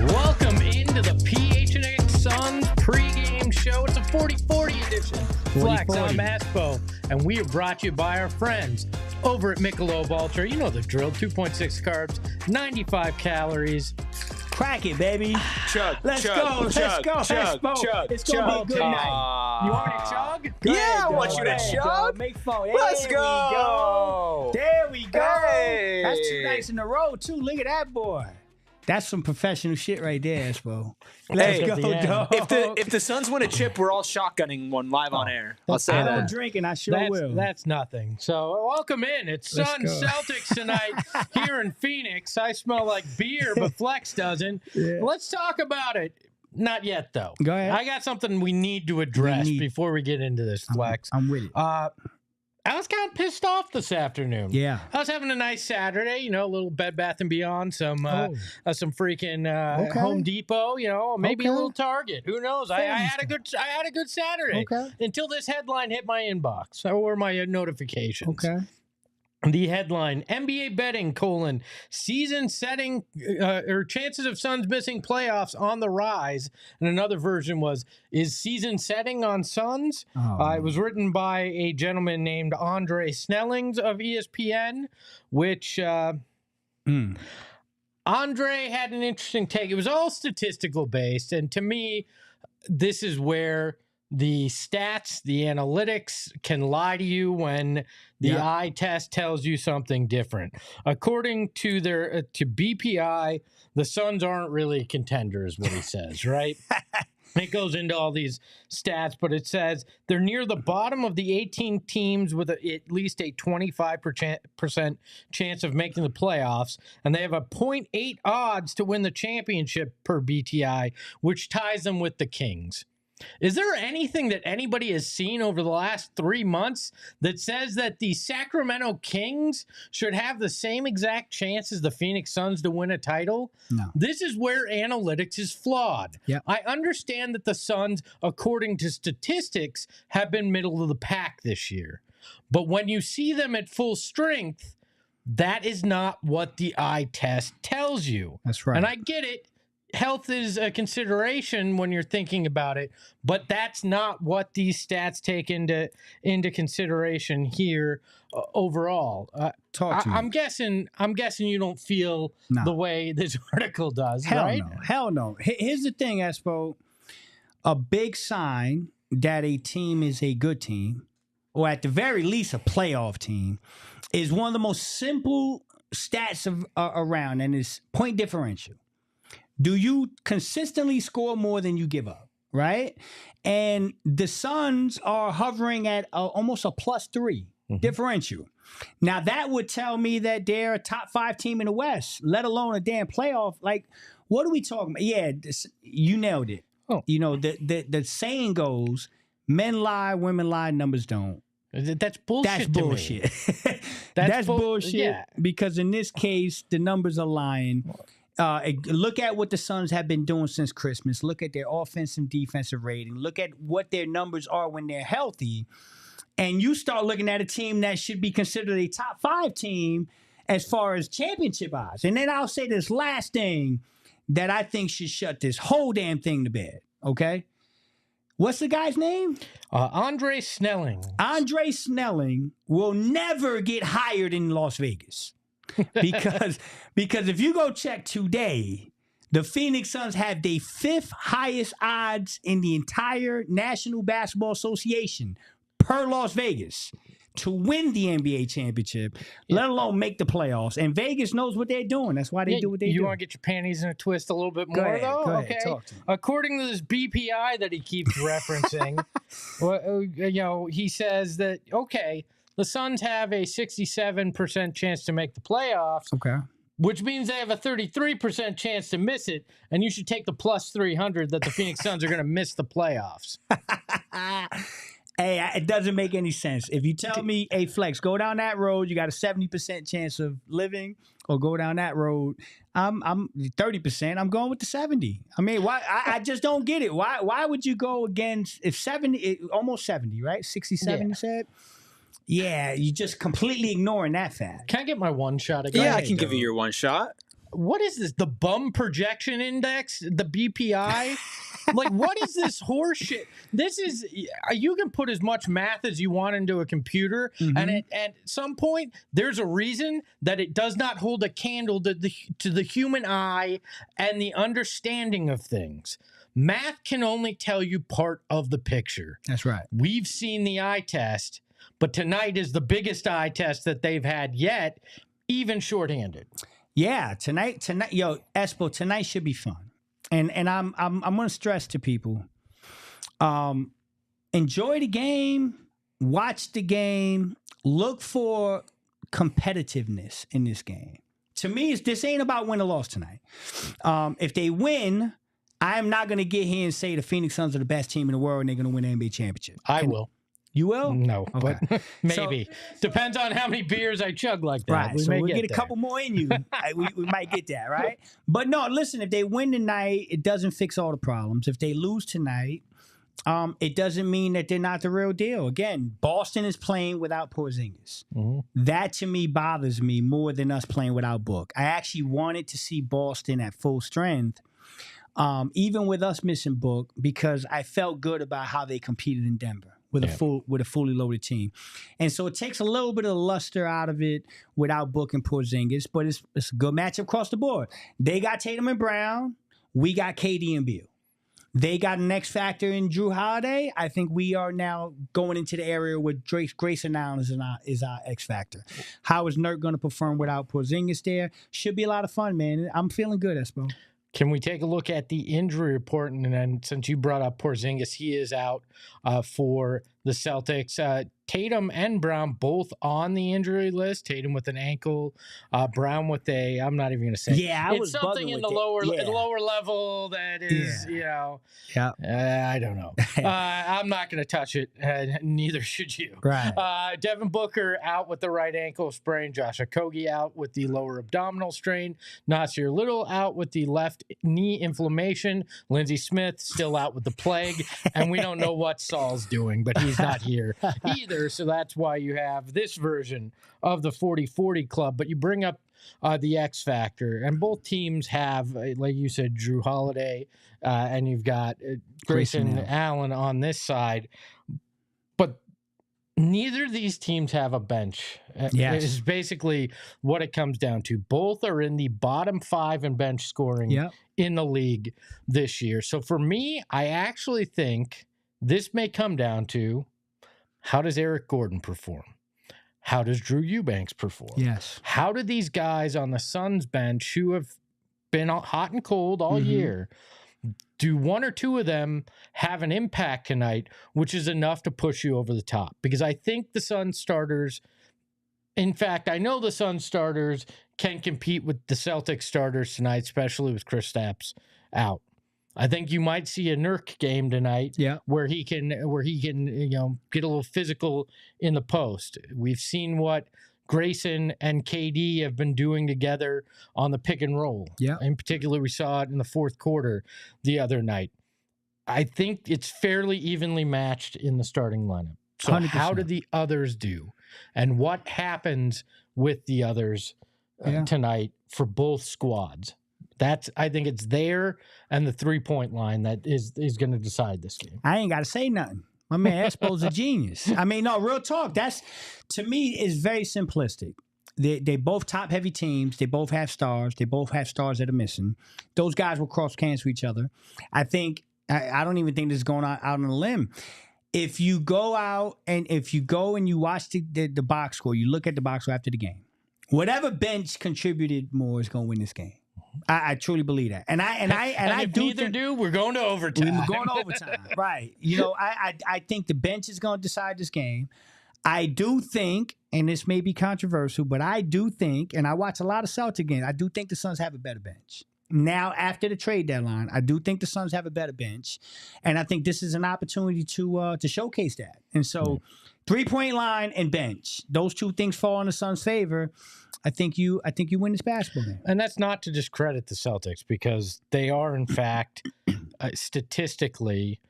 Welcome into the PHNX Suns pregame show. It's a 40-40 edition. Flex, I'm Espo, and we are brought to you by our friends over at Michelob ULTRA. You know the drill, 2.6 carbs, 95 calories. Crack it, baby. Chug. Let's chug, go. Chug, Let's go. chug, Espo. chug, It's going to be a good chug. night. You want to chug? Go Yeah, ahead, I want dog. you to Go ahead, chug. dog. Make fun. Let's There go. we go. There we go. Hey. That's 2 nights in a row, too. Look at that boy. That's some professional shit right there, Espo. Let's Hey, go, yeah. dog. If the Suns win a chip, we're all shotgunning one live on air. I'll say I that. don't drink, and I sure will. That's nothing. So welcome in. It's Let's Suns go. Celtics tonight here in Phoenix. I smell like beer, but Flex doesn't. Yeah. Let's talk about it. Not yet, though. Go ahead. I got something we need to address before we get into this, Flex. I'm with it. I was kind of pissed off this afternoon. Yeah. I was having a nice Saturday, you know, a little Bed Bath & Beyond, some freaking Okay. Home Depot, you know, maybe a Okay. little Target. Who knows? I had a good Saturday Okay. until this headline hit my inbox or my notifications. Okay. The headline: NBA betting: season setting or chances of Suns missing playoffs on the rise. And another version was: is season setting on Suns? It was written by a gentleman named Andre Snellings of ESPN, which Andre had an interesting take. It was all statistical based, and to me, this is where the stats, the analytics can lie to you when the eye test tells you something different. According to their to BPI, the Suns aren't really contenders, what he says, right? It goes into all these stats, but it says they're near the bottom of the 18 teams with at least a 25% chance of making the playoffs, and they have a 0.8 odds to win the championship per BTI, which ties them with the Kings. Is there anything that anybody has seen over the last 3 months that says that the Sacramento Kings should have the same exact chance as the Phoenix Suns to win a title? No. This is where analytics is flawed. Yep. I understand that the Suns, according to statistics, have been middle of the pack this year. But when you see them at full strength, that is not what the eye test tells you. That's right. And I get it. Health is a consideration when you're thinking about it, but that's not what these stats take into consideration here overall. Talk to me. I'm guessing you don't feel No. the way this article does, Hell right? no. Hell no. Here's the thing, Espo. A big sign that a team is a good team, or at the very least a playoff team, is one of the most simple stats around, and it's point differential. Do you consistently score more than you give up, right? And the Suns are hovering at almost a +3 differential. Now, that would tell me that they're a top 5 team in the West, let alone a damn playoff. Like, what are we talking about? Yeah, you nailed it. Oh. You know, the saying goes, men lie, women lie, numbers don't. That's bullshit. That's to me. bullshit. That's bullshit yeah. because in this case, the numbers are lying. Look at what the Suns have been doing since Christmas. Look at their offensive and defensive rating. Look at what their numbers are when they're healthy. And you start looking at a team that should be considered a top 5 team as far as championship odds. And then I'll say this last thing that I think should shut this whole damn thing to bed, okay? What's the guy's name? Andre Snelling. Andre Snelling will never get hired in Las Vegas. because if you go check today, the Phoenix Suns have the 5th highest odds in the entire National Basketball Association per Las Vegas to win the NBA championship, let alone make the playoffs. And Vegas knows what they're doing. That's why they do what they do. You want to get your panties in a twist a little bit more, ahead, though? go ahead, Okay. talk to me. According to this BPI that he keeps referencing, he says that, okay, the Suns have a 67% chance to make the playoffs, Okay. which means they have a 33% chance to miss it, and you should take the plus 300 that the Phoenix Suns are going to miss the playoffs. Hey, it doesn't make any sense. If you tell me, hey, Flex, go down that road, you got a 70% chance of living, or go down that road, I'm 30%. I'm going with the 70. I mean, why? I just don't get it. Why would you go against if 70, almost 70, right? 67, Yeah. you said. Yeah, you just completely ignoring that fact. Can I get my one shot again? Yeah, I can give you your one shot. What is this? The bum projection index? The BPI? Like, what is this horse shit? This is, you can put as much math as you want into a computer, and at some point, there's a reason that it does not hold a candle to the human eye and the understanding of things. Math can only tell you part of the picture. That's right. We've seen the eye test, but tonight is the biggest eye test that they've had yet, even shorthanded. Yeah, tonight, yo, Espo, tonight should be fun. And I'm going to stress to people, enjoy the game, watch the game, look for competitiveness in this game. To me, this ain't about win or loss tonight. If they win, I'm not going to get here and say the Phoenix Suns are the best team in the world and they're going to win the NBA championship. I will. You will? No, Okay. but maybe. Depends on how many beers I chug like that. Right, so we'll get a there. couple more in you. we might get that, right? But no, listen, if they win tonight, it doesn't fix all the problems. If they lose tonight, it doesn't mean that they're not the real deal. Again, Boston is playing without Porzingis. That, to me, bothers me more than us playing without Book. I actually wanted to see Boston at full strength, even with us missing Book, because I felt good about how they competed in Denver. With a fully loaded team, and so it takes a little bit of luster out of it without Book and Porzingis, but it's a good matchup across the board. They got Tatum and Brown, we got KD and Beal. They got an X factor in Drew Holiday. I think we are now going into the area where Grayson Allen is our X factor. How is Nurk going to perform without Porzingis there? Should be a lot of fun, man. I'm feeling good, Espo. Can we take a look at the injury report? And then since you brought up Porzingis, he is out for the Celtics. Tatum and Brown both on the injury list. Tatum with an ankle, Brown with a, I'm not even going to say. Yeah, it's something in the lower level that is, you know. Yeah. I don't know. I'm not going to touch it. Neither should you. Right. Devin Booker out with the right ankle sprain. Josh Okogie out with the lower abdominal strain. Nasir Little out with the left knee inflammation. Lindsey Smith still out with the plague. And we don't know what Saul's doing, but he's not here either. So that's why you have this version of the 40-40 club. But you bring up the X factor, and both teams have, like you said, Drew Holiday, and you've got Grayson Allen on this side. But neither of these teams have a bench. Yes. Is basically what it comes down to. Both are in the bottom 5 in bench scoring in the league this year. So for me, I actually think this may come down to, how does Eric Gordon perform? How does Drew Eubanks perform? Yes. How do these guys on the Suns bench who have been hot and cold all year, do one or two of them have an impact tonight, which is enough to push you over the top? Because I think the Suns starters, in fact, I know the Suns starters can compete with the Celtics starters tonight, especially with Kristaps out. I think you might see a Nurk game tonight where he can get a little physical in the post. We've seen what Grayson and KD have been doing together on the pick and roll. Yeah. In particular, we saw it in the fourth quarter the other night. I think it's fairly evenly matched in the starting lineup. So 100%. How do the others do? And what happens with the others tonight for both squads? I think it's there and the 3-point line that is going to decide this game. I ain't got to say nothing. My man Espo's a genius. I mean, no, real talk. That's, to me, is very simplistic. They both top-heavy teams. They both have stars. They both have stars that are missing. Those guys will cross-cancel each other. I think, I don't even think this is going out on a limb. If you go out and you watch the box score, you look at the box score after the game, whatever bench contributed more is going to win this game. I truly believe that, and I if neither do, we're going to overtime. We're going to overtime, right? You know, I think the bench is going to decide this game. I do think, and this may be controversial, but I do think, and I watch a lot of Celtic games, I do think the Suns have a better bench. Now, after the trade deadline, I do think the Suns have a better bench, and I think this is an opportunity to showcase that. And so, 3-point line and bench, those two things fall in the Suns' favor. I think you win this basketball game. And that's not to discredit the Celtics, because they are, in fact, statistically,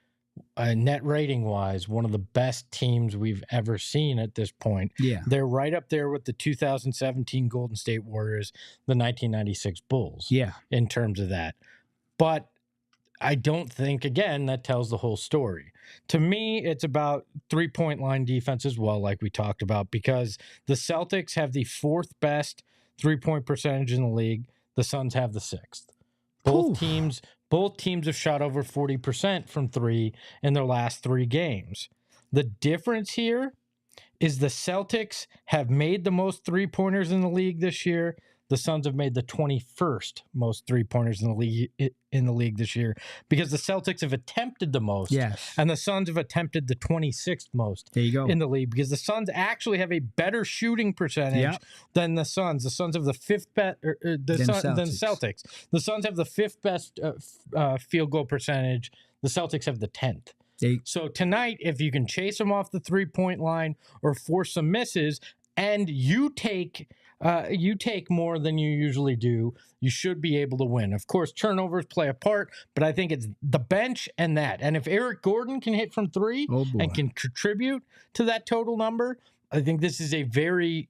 net rating wise, one of the best teams we've ever seen at this point. Yeah. They're right up there with the 2017 Golden State Warriors, the 1996 Bulls. Yeah. In terms of that. But I don't think, again, that tells the whole story. To me, it's about 3-point line defense as well, like we talked about, because the Celtics have the 4th best 3-point percentage in the league. The Suns have the 6th. Both teams have shot over 40% from 3 in their last 3 games. The difference here is the Celtics have made the most 3-pointers in the league this year. The Suns have made the 21st most 3-pointers in the league this year, because the Celtics have attempted the most, and the Suns have attempted the 26th most in the league, because the Suns actually have a better shooting percentage than the Suns. The Suns have the 5th best than the Celtics. The Suns have the 5th best field goal percentage. The Celtics have the 10th. So tonight, if you can chase them off the 3-point line or force some misses, and you take more than you usually do, you should be able to win. Of course, turnovers play a part, but I think it's the bench and that. And if Eric Gordon can hit from 3 and can contribute to that total number, I think this is a very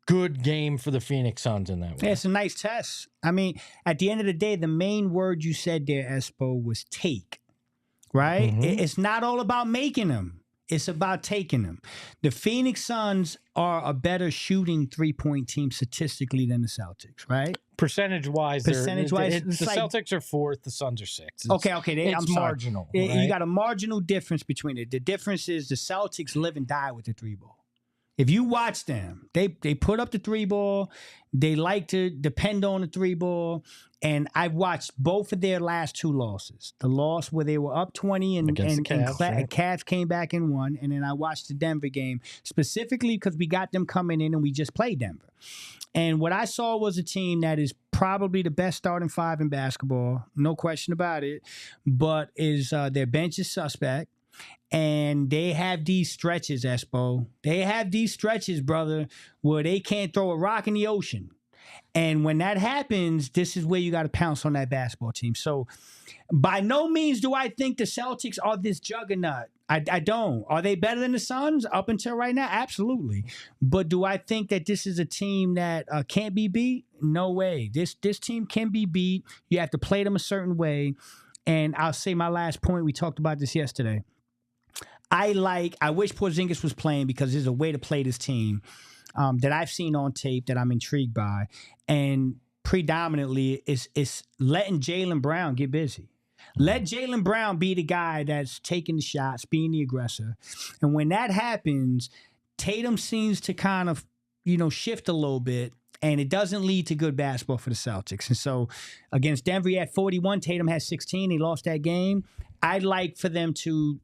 good game for the Phoenix Suns in that way. Yeah, it's a nice test. I mean, at the end of the day, the main word you said there, Espo, was take, right? It's not all about making them. It's about taking them. The Phoenix Suns are a better shooting 3-point team statistically than the Celtics, right? Percentage-wise, the Celtics are 4th, the Suns are 6th. It's marginal. Right? You got a marginal difference between it. The difference is the Celtics live and die with the 3-ball. If you watch them, they put up the 3-ball. They like to depend on the 3-ball. And I've watched both of their last 2 losses. The loss where they were up 20 and Cavs came back and won. And then I watched the Denver game specifically because we got them coming in and we just played Denver. And what I saw was a team that is probably the best starting 5 in basketball, no question about it, but their bench is suspect. And they have these stretches, Espo. They have these stretches, brother, where they can't throw a rock in the ocean. And when that happens, this is where you got to pounce on that basketball team. So by no means do I think the Celtics are this juggernaut. I don't. Are they better than the Suns up until right now? Absolutely. But do I think that this is a team that can't be beat? No way. This team can be beat. You have to play them a certain way. And I'll say my last point. We talked about this yesterday. I wish Porzingis was playing, because there's a way to play this team that I've seen on tape that I'm intrigued by. And predominantly, it's letting Jaylen Brown get busy. Let Jaylen Brown be the guy that's taking the shots, being the aggressor. And when that happens, Tatum seems to kind of, shift a little bit. And it doesn't lead to good basketball for the Celtics. And so against Denver, he had 41. Tatum had 16. He lost that game. I'd like for them to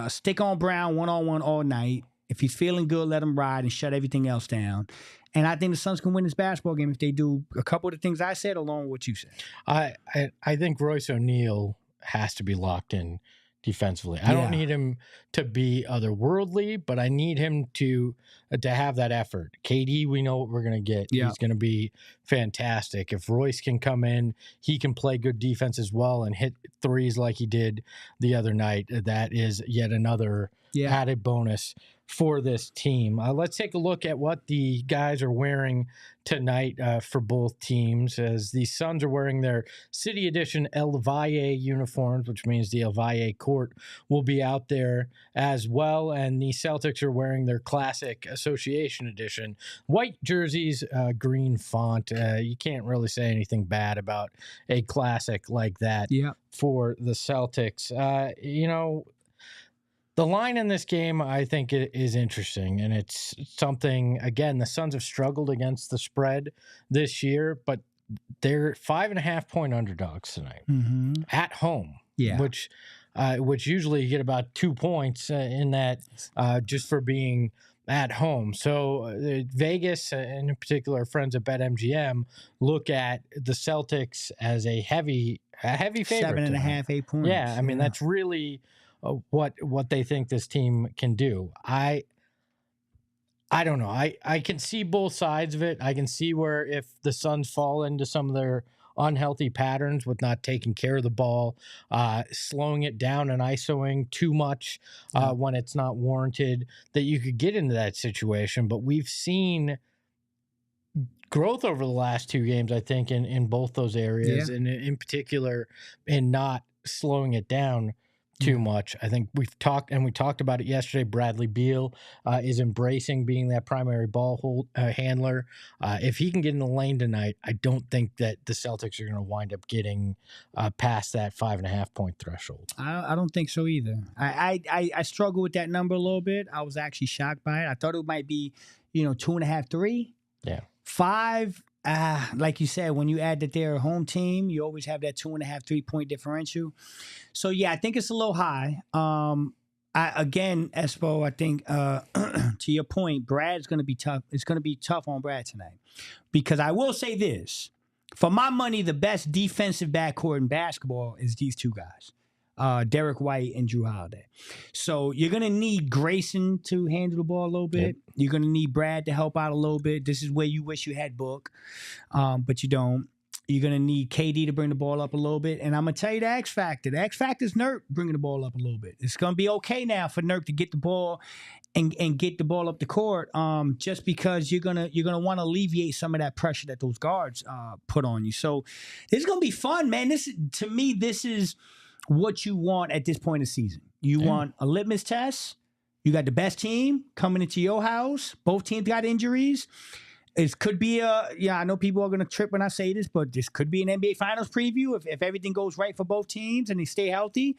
stick on Brown one-on-one all night. If he's feeling good, let him ride and shut everything else down. And I think the Suns can win this basketball game if they do a couple of the things I said along with what you said. I think Royce O'Neal has to be locked in defensively. I don't need him to be otherworldly, but I need him to have that effort. KD, we know what we're going to get. He's going to be fantastic. If Royce can come in, he can play good defense as well and hit threes like he did the other night. That is yet another added bonus for this team. Let's take a look at what the guys are wearing tonight for both teams, as the Suns are wearing their City Edition El Valle uniforms, which means the El Valle court will be out there as well, and the Celtics are wearing their Classic Association Edition white jerseys, green font. You can't really say anything bad about a classic like that for the Celtics. The line in this game, I think, is interesting, and it's something, again, the Suns have struggled against the spread this year, but they're 5.5-point underdogs tonight at home, which which usually you get about 2 points in that just for being at home. So Vegas, and in particular friends at BetMGM, look at the Celtics as a heavy favorite. 7.5, 8 points. Yeah, I mean that's really what they think this team can do. I don't know. I can see both sides of it. I can see where if the Suns fall into some of their unhealthy patterns with not taking care of the ball, slowing it down and isoing too much when it's not warranted, that you could get into that situation. But we've seen growth over the last 2 games, I think, in both those areas, and in particular in not slowing it down too much. I think we talked about it yesterday. Bradley Beal is embracing being that primary ball handler. If he can get in the lane tonight, I don't think that the Celtics are going to wind up getting past that 5.5 point threshold. I don't think so either. I struggle with that number a little bit. I was actually shocked by it. I thought it might be, 2.5, 3. Yeah. 5. Like you said, when you add that they're a home team, you always have that 2.5, 3 point differential. So yeah, I think it's a little high. Again, Espo, I think to your point, Brad's going to be tough. It's going to be tough on Brad tonight, because I will say this: for my money, the best defensive backcourt in basketball is these 2 guys. Derek White and Drew Holiday. So you're going to need Grayson to handle the ball a little bit. Yep. You're going to need Brad to help out a little bit. This is where you wish you had Book, but you don't. You're going to need KD to bring the ball up a little bit. And I'm going to tell you the X factor. The X factor is Nurk bringing the ball up a little bit. It's going to be okay now for Nurk to get the ball and get the ball up the court, just because you're gonna want to alleviate some of that pressure that those guards put on you. So this is going to be fun, man. This is what you want at this point of the season. You want a litmus test. You got the best team coming into your house. Both teams got injuries. It could be I know people are going to trip when I say this, but this could be an NBA Finals preview if everything goes right for both teams and they stay healthy.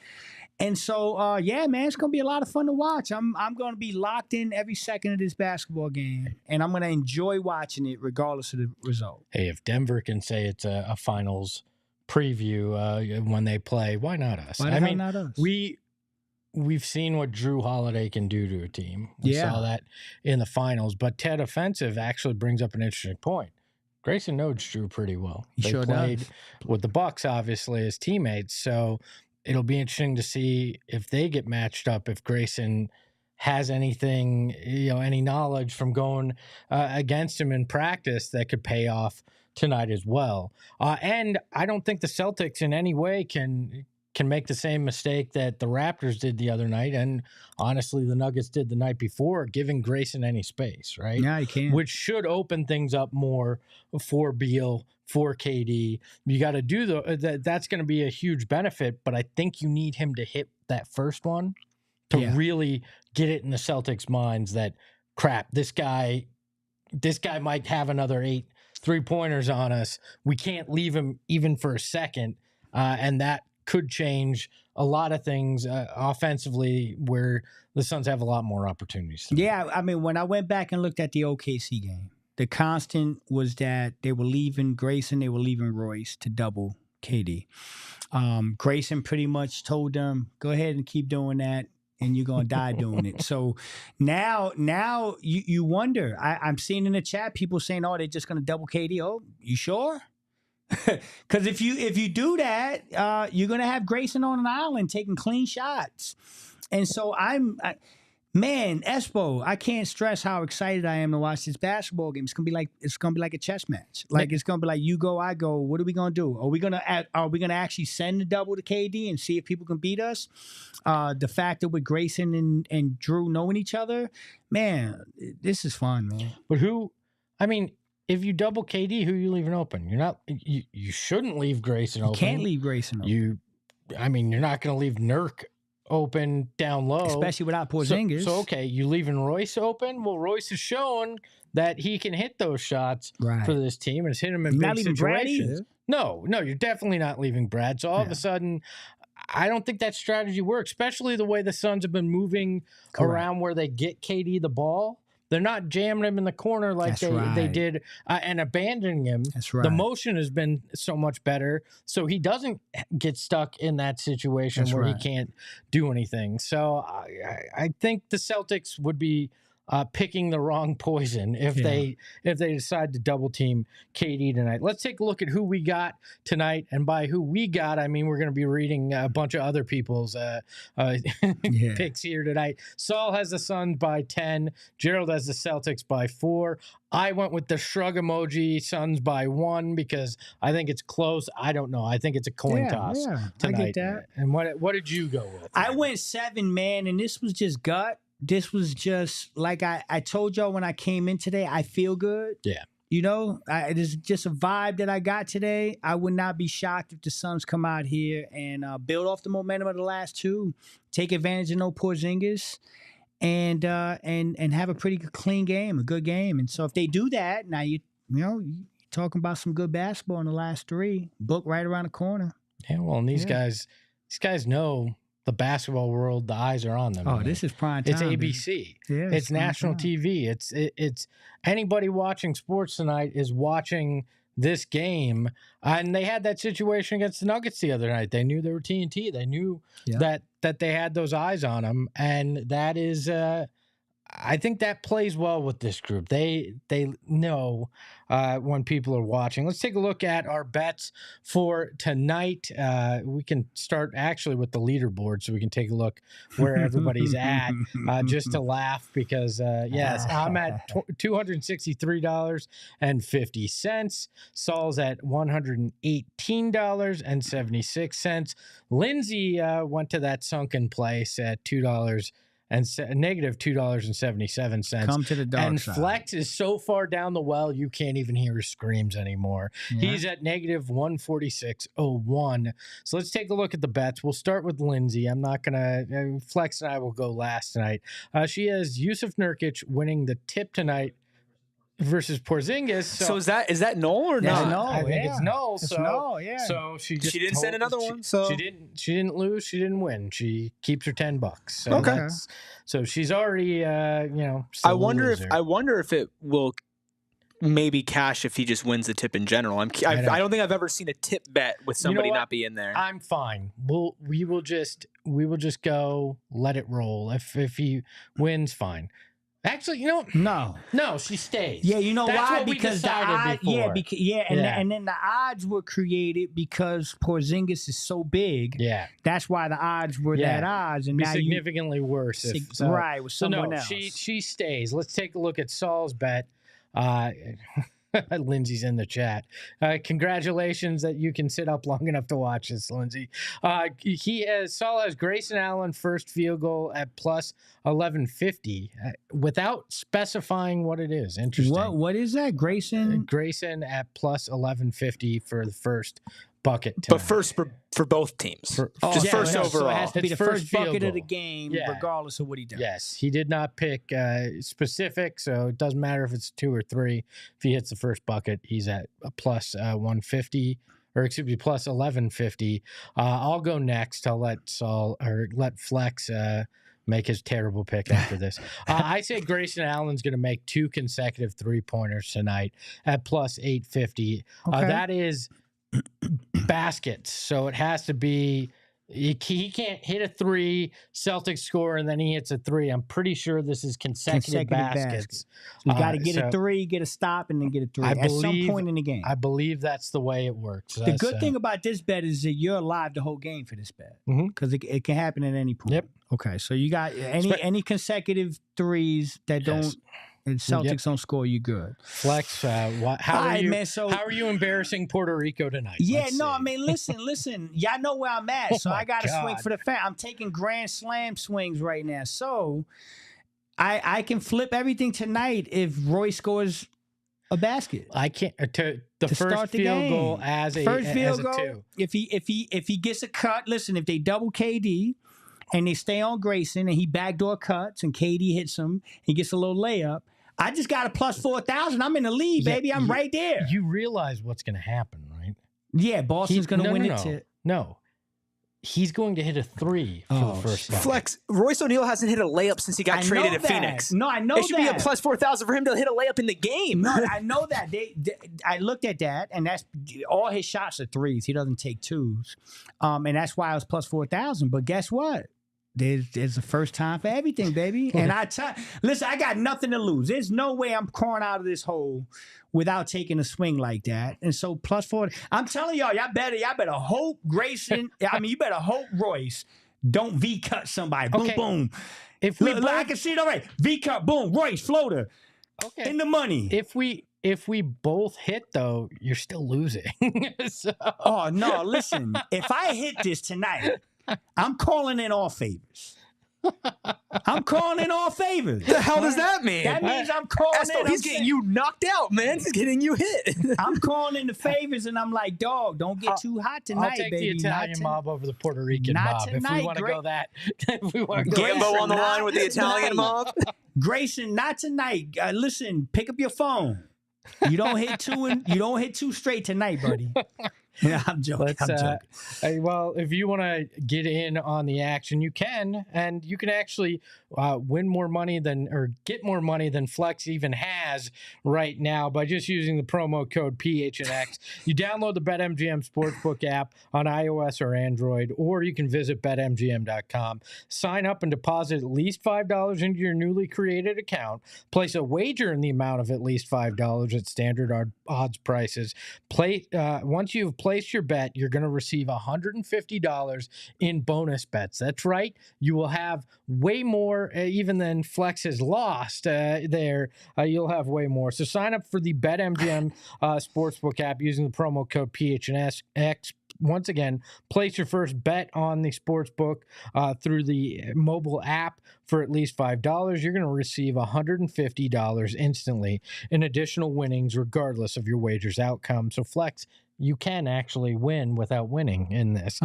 And so, man, it's going to be a lot of fun to watch. I'm going to be locked in every second of this basketball game, and I'm going to enjoy watching it regardless of the result. Hey, if Denver can say it's a finals preview when they play, why not us? Not us? We've seen what Drew Holiday can do to a team. We saw that in the finals. But Ted Offensive actually brings up an interesting point. Grayson knows Drew pretty well. They played with the Bucks, obviously, as teammates. So it'll be interesting to see if they get matched up, if Grayson has anything, any knowledge from going against him in practice that could pay off tonight as well. And I don't think the Celtics in any way can make the same mistake that the Raptors did the other night, and honestly the Nuggets did the night before, giving Grayson any space, right? Yeah, you can. Which should open things up more for Beal, for KD. You got to do that's going to be a huge benefit, but I think you need him to hit that first one to really get it in the Celtics' minds that, crap, this guy might have another 8 3-pointers on us. We can't leave him even for a second, and that could change a lot of things offensively, where the Suns have a lot more opportunities. Yeah, I mean, when I went back and looked at the OKC game, the constant was that they were leaving Grayson, they were leaving Royce to double KD. Grayson pretty much told them, go ahead and keep doing that, and you're going to die doing it. So now you wonder. I'm seeing in the chat people saying, oh, they're just going to double KD. Oh, you sure? Because if you do that, you're going to have Grayson on an island taking clean shots. And so man, Espo, I can't stress how excited I am to watch this basketball game. It's gonna be like a chess match. Like it's gonna be like you go, I go. What are we gonna do? Are we gonna actually send the double to KD and see if people can beat us? The fact that with Grayson and Drew knowing each other, man, this is fun, man. But if you double KD, who are you leaving open? You shouldn't leave Grayson open. You can't leave Grayson open. You're not going to leave Nurk open down low. Especially without Porzingis. So, okay, you leaving Royce open? Well, Royce has shown that he can hit those shots for this team, and has hit them in big situations. No, you're definitely not leaving Brad. So all of a sudden, I don't think that strategy works, especially the way the Suns have been moving around where they get KD the ball. They're not jamming him in the corner like they did and abandoning him. That's right. The motion has been so much better, so he doesn't get stuck in that situation where he can't do anything. So I think the Celtics would be picking the wrong poison if they decide to double team KD tonight. Let's take a look at who we got tonight, and by who we got, I mean we're going to be reading a bunch of other people's picks here tonight. Saul has the Suns by 10. Gerald has the Celtics by 4. I went with the shrug emoji, Suns by 1 because I think it's close. I don't know. I think it's a coin toss tonight. I get that. And what did you go with? I went 7, man, and this was just gut. This was just like I told y'all when I came in today, I feel good. Yeah. You know, it is just a vibe that I got today. I would not be shocked if the Suns come out here and build off the momentum of the last 2, take advantage of no Porzingis, and have a pretty clean game, a good game. And so if they do that, now you're talking about some good basketball in the last 3. Book right around the corner. Yeah, well, and these guys know the basketball world, the eyes are on them. Oh, this is prime time. It's ABC. Yeah, it's national TV. It's anybody watching sports tonight is watching this game. And they had that situation against the Nuggets the other night. They knew they were TNT. They knew that they had those eyes on them. And that is I think that plays well with this group. They know when people are watching. Let's take a look at our bets for tonight. We can start actually with the leaderboard so we can take a look where everybody's at just to laugh because, yes, I'm at $263.50. Saul's at $118.76. Lindsay went to that sunken place at $2 and negative $2.77. Come to the dark side. And Flex is so far down the well, you can't even hear his screams anymore. Yeah. He's at negative 146.01. So let's take a look at the bets. We'll start with Lindsay. I'm not going to, Flex and I will go last tonight. She has Yusuf Nurkic winning the tip tonight versus Porzingis. So is that null or not? No, I think it's null. It's so null, yeah. So she didn't send another one. So she didn't lose. She didn't win. She keeps her $10. So okay. So she's already I wonder if it will maybe cash if he just wins the tip in general. I don't think I've ever seen a tip bet with somebody not be in there. I'm fine. We will just go let it roll. If he wins, fine. Actually, no, she stays. Yeah, you know That's why? what we Because the decided before. And then the odds were created because Porzingis is so big. Yeah, that's why the odds were that odds, and be now significantly worse. Right, with someone else. She stays. Let's take a look at Saul's bet. Lindsay's in the chat. Congratulations that you can sit up long enough to watch this, Lindsay. Saul has Grayson Allen first field goal at plus 1150 without specifying what it is. Interesting. What is that, Grayson? Grayson at plus 1150 for the first bucket tonight. But first for both teams. First overall. So it has to be the first bucket goal of the game, regardless of what he does. Yes, he did not pick specific, so it doesn't matter if it's 2 or 3. If he hits the first bucket, he's at a plus 150, or excuse me, plus 1150. I'll go next. I'll let Flex make his terrible pick after this. I say Grayson Allen's going to make 2 consecutive 3-pointers tonight at plus 850. Okay. That is baskets, so it has to be he can't hit a 3, Celtics score, and then he hits a 3. I'm pretty sure this is consecutive baskets. So you got to get a 3, get a stop, and then get a 3 at some point in the game. I believe that's the way it works. The good thing about this bet is that you're alive the whole game for this bet because it can happen at any point. Yep. Okay, so you got any consecutive 3s that don't. And Celtics don't score, you good. Flex, how are you embarrassing Puerto Rico tonight? Yeah, I mean, listen. Y'all know where I'm at, so I got to swing for the fan. I'm taking Grand Slam swings right now. So I can flip everything tonight if Roy scores a basket. I can't to first field goal as a 2. If he gets a cut, listen, if they double KD and they stay on Grayson and he backdoor cuts and KD hits him, he gets a little layup. I just got a plus 4,000. I'm in the lead, baby. I'm right there. You realize what's going to happen, right? Yeah, Boston's going to win it. No. he's going to hit a 3 for the first time. Flex, Royce O'Neal hasn't hit a layup since he got traded to Phoenix. No, I know that. It should be a plus 4,000 for him to hit a layup in the game. No, I know that. I looked at that, and that's all his shots are threes. He doesn't take twos. And that's why I was plus 4,000. But guess what? There's a first time for everything, baby. And listen, I got nothing to lose. There's no way I'm crawling out of this hole without taking a swing like that. And so plus 4, I'm telling y'all better hope Grayson. You better hope Royce don't V cut somebody. Boom, boom. If we look, I can see it already. V cut, boom, Royce floater. Okay. In the money. If we both hit though, you're still losing. So. Oh no, listen. If I hit this tonight, I'm calling in all favors. I'm calling in all favors. The hell does that mean? That means I'm calling in. He's getting you knocked out, man. He's getting you hit. I'm calling in the favors, and I'm like, dog, don't get too hot tonight, I'll take baby. the Italian mob over the Puerto Rican mob. Tonight, if we want to go that. If we want to go Gambo on the line with the Italian mob. Grayson, not tonight. Listen, pick up your phone. You don't hit two straight tonight, buddy. Yeah, I'm joking. I'm joking. Well, if you want to get in on the action, you can, and you can actually win more money get more money than Flex even has right now by just using the promo code PHNX. You download the BetMGM Sportsbook app on iOS or Android, or you can visit BetMGM.com. Sign up and deposit at least $5 into your newly created account. Place a wager in the amount of at least $5 at standard odds prices. Once you've placed your bet, you're going to receive $150 in bonus bets. That's right. You will have way more even than Flex has lost there. You'll have way more. So sign up for the BetMGM Sportsbook app using the promo code PHNX. Once again, place your first bet on the sportsbook through the mobile app for at least $5. You're going to receive $150 instantly in additional winnings, regardless of your wager's outcome. So Flex, you can actually win without winning in this.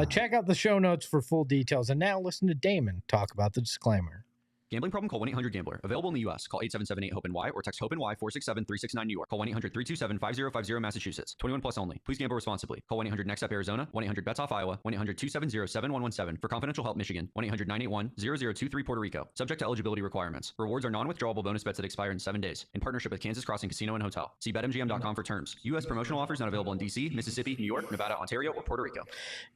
Check out the show notes for full details. And now listen to Damon talk about the disclaimer. Gambling problem? Call 1-800-GAMBLER. Available in the U.S. Call 877-8-HOPE-NY or text HOPE-NY 467-369 New York. Call 1-800-327-5050 Massachusetts. 21 plus only. Please gamble responsibly. Call 1-800-NEXT-UP Arizona. 1-800-BETS-OFF Iowa. 1-800-270-7117. For confidential help, Michigan. 1-800-981-0023 Puerto Rico. Subject to eligibility requirements. Rewards are non-withdrawable bonus bets that expire in 7 days. In partnership with Kansas Crossing Casino and Hotel. See BetMGM.com for terms. U.S. promotional offers not available in D.C., Mississippi, New York, Nevada, Ontario, or Puerto Rico.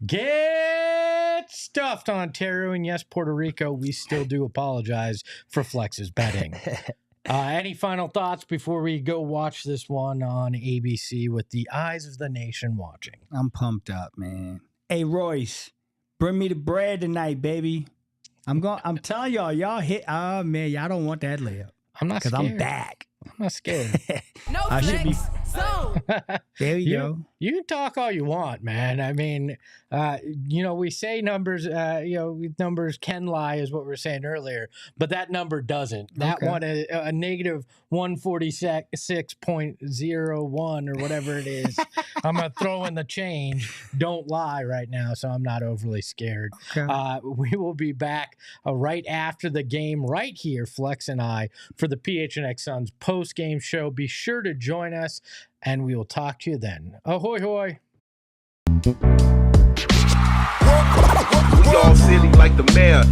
Get stuffed, Ontario. And yes, Puerto Rico, we still do apologize for Flex's betting. Any final thoughts before we go watch this one on ABC with the eyes of the nation watching? I'm pumped up, man. Hey, Royce, bring me the bread tonight, baby. I'm telling y'all hit. Oh man, y'all don't want that layup. I'm not scared. Because I'm back. I'm not scared. No flex. So there you go. You can talk all you want, man. I mean, we say numbers, numbers can lie is what we were saying earlier, but that number doesn't. That one, a negative 146.01 or whatever it is. I'm going to throw in the change. Don't lie right now, so I'm not overly scared. Okay. We will be back right after the game right here, Flex and I, for the PHNX Suns post-game show. Be sure to join us, and we will talk to you then. Ahoy, hoy. We all silly like the mayor.